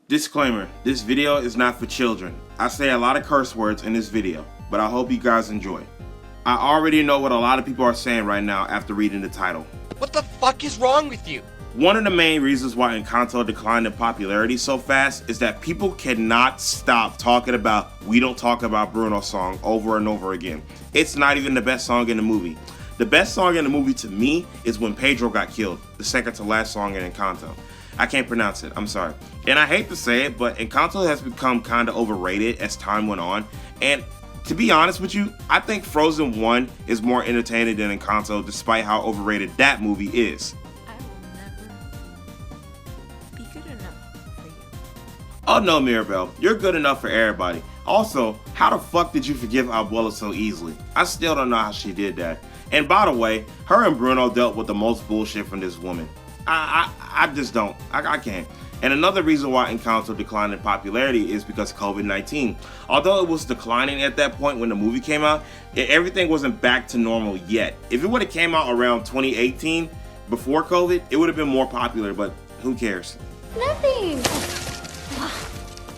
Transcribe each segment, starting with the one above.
Disclaimer, this video is not for children. I say a lot of curse words in this video, but I hope you guys enjoy. I already know what a lot of people are saying right now after reading the title. What the fuck is wrong with you? One of the main reasons why Encanto declined in popularity so fast is that people cannot stop talking about "We Don't Talk About Bruno" song over and over again. It's not even the best song in the movie. The best song in the movie to me is When Pedro Got Killed, the second to last song in Encanto. I can't pronounce it, I'm sorry. And I hate to say it, but Encanto has become kind of overrated as time went on. And to be honest with you, I think Frozen 1 is more entertaining than Encanto, despite how overrated that movie is. I will never be good enough for you. Oh no, Mirabelle, you're good enough for everybody. Also, how the fuck did you forgive Abuela so easily? I still don't know how she did that. And by the way, her and Bruno dealt with the most bullshit from this woman. I just don't. I can't. And another reason why Encanto declined in popularity is because COVID-19. Although it was declining at that point when the movie came out, everything wasn't back to normal yet. If it would have came out around 2018, before COVID, it would have been more popular, but who cares? Nothing.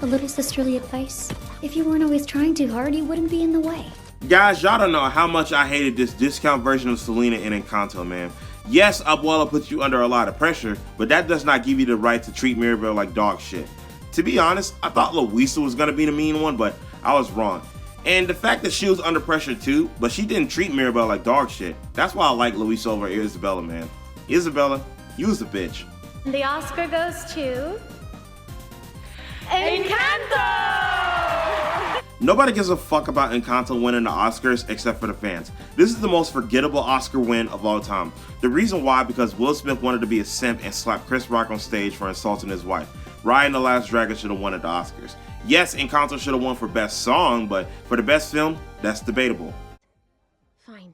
A little sisterly advice. If you weren't always trying too hard, you wouldn't be in the way. Guys, y'all don't know how much I hated this discount version of Selena in Encanto, man. Yes, Abuela puts you under a lot of pressure, but that does not give you the right to treat Mirabelle like dog shit. To be honest, I thought Luisa was gonna be the mean one, but I was wrong. And the fact that she was under pressure too, but she didn't treat Mirabelle like dog shit. That's why I like Luisa over Isabella, man. Isabella, you was a bitch. The Oscar goes to... Encanto! Nobody gives a fuck about Encanto winning the Oscars except for the fans. This is the most forgettable Oscar win of all time. The reason why, because Will Smith wanted to be a simp and slap Chris Rock on stage for insulting his wife. Raya and the Last Dragon should have won at the Oscars. Yes, Encanto should have won for best song, but for the best film, that's debatable. Fine.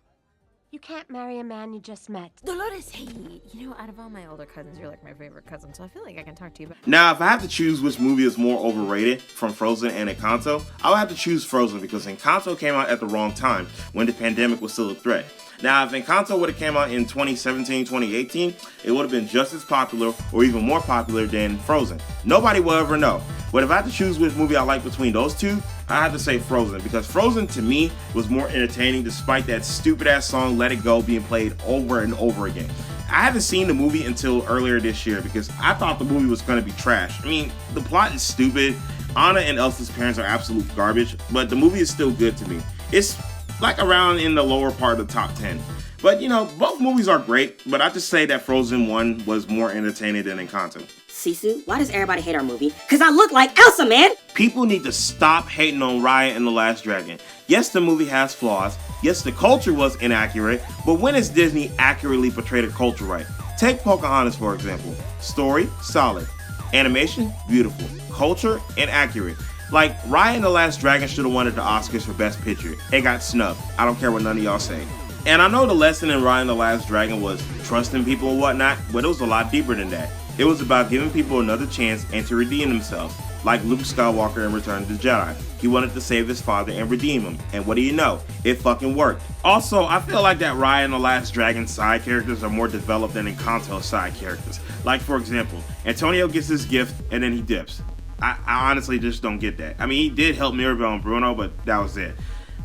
You can't marry a man you just met. Dolores, hey, you know, out of all my older cousins, you're like my favorite cousin, so I feel like I can talk to you about... Now, if I have to choose which movie is more overrated from Frozen and Encanto, I would have to choose Frozen because Encanto came out at the wrong time when the pandemic was still a threat. Now, if Encanto would have came out in 2017, 2018, it would have been just as popular or even more popular than Frozen. Nobody will ever know. But if I had to choose which movie I like between those two, I have to say Frozen, because Frozen to me was more entertaining despite that stupid ass song Let It Go being played over and over again. I haven't seen the movie until earlier this year because I thought the movie was going to be trash. I mean, the plot is stupid. Anna and Elsa's parents are absolute garbage, but the movie is still good to me. It's like around in the lower part of the top 10. But you know, both movies are great, but I just say that Frozen 1 was more entertaining than Encanto. Sisu, why does everybody hate our movie? Cause I look like Elsa, man! People need to stop hating on Raya and the Last Dragon. Yes, the movie has flaws. Yes, the culture was inaccurate, but when has Disney accurately portrayed a culture right? Take Pocahontas for example. Story, solid. Animation, beautiful. Culture, inaccurate. Like, Raya and the Last Dragon should have won at the Oscars for Best Picture. It got snubbed. I don't care what none of y'all say. And I know the lesson in Raya and the Last Dragon was trusting people and whatnot, but it was a lot deeper than that. It was about giving people another chance and to redeem themselves, like Luke Skywalker in Return of the Jedi. He wanted to save his father and redeem him, and what do you know? It fucking worked. Also, I feel like that Raya and the Last Dragon side characters are more developed than Encanto's side characters. Like, for example, Antonio gets his gift and then he dips. I honestly just don't get that. I mean, he did help Mirabelle and Bruno, but that was it.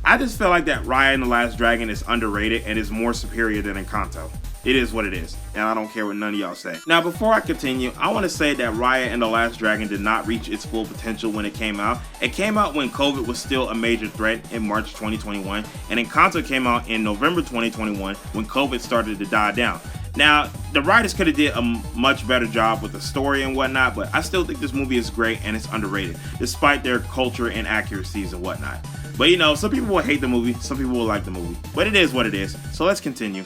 I just feel like that Raya and the Last Dragon is underrated and is more superior than Encanto. It is what it is, and I don't care what none of y'all say. Now, before I continue, I want to say that Raya and the Last Dragon did not reach its full potential when it came out. It came out when COVID was still a major threat in March 2021, and Encanto came out in November 2021 when COVID started to die down. Now, the writers could have did a much better job with the story and whatnot, but I still think this movie is great and it's underrated, despite their culture inaccuracies and whatnot. But you know, some people will hate the movie, some people will like the movie, but it is what it is. So let's continue.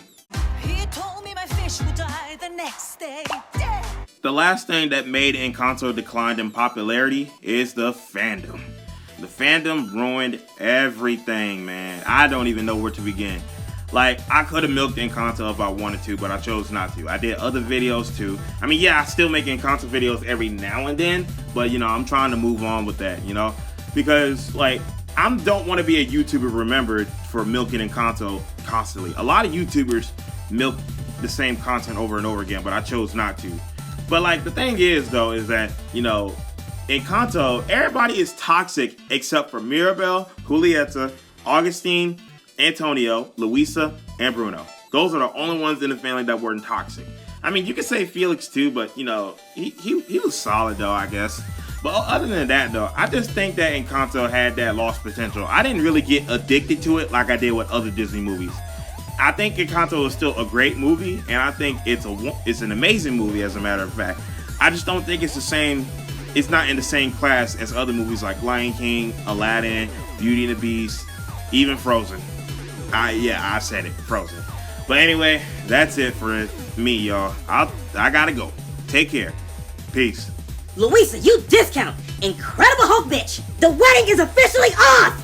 He told me my fish would die the next day. Yeah. The last thing that made Encanto decline in popularity is the fandom. The fandom ruined everything, man. I don't even know where to begin. Like, I could have milked Encanto if I wanted to, but I chose not to. I did other videos too. I mean, yeah, I still make Encanto videos every now and then, but you know, I'm trying to move on with that, you know? Because, like, I don't want to be a YouTuber remembered for milking Encanto constantly. A lot of YouTubers milk the same content over and over again, but I chose not to. But like, the thing is though, is that, you know, Encanto, everybody is toxic except for Mirabelle, Julieta, Augustine, Antonio, Luisa, and Bruno. Those are the only ones in the family that weren't toxic. I mean, you could say Felix too, but you know, he was solid though, I guess. But other than that though, I just think that Encanto had that lost potential. I didn't really get addicted to it like I did with other Disney movies. I think Encanto is still a great movie, and I think it's an amazing movie as a matter of fact. I just don't think it's the same. It's not in the same class as other movies like Lion King, Aladdin, Beauty and the Beast, even Frozen. I said it, Frozen. But anyway, that's it for me, y'all. I gotta go. Take care. Peace. Luisa, you discount! Incredible Hulk bitch! The wedding is officially off!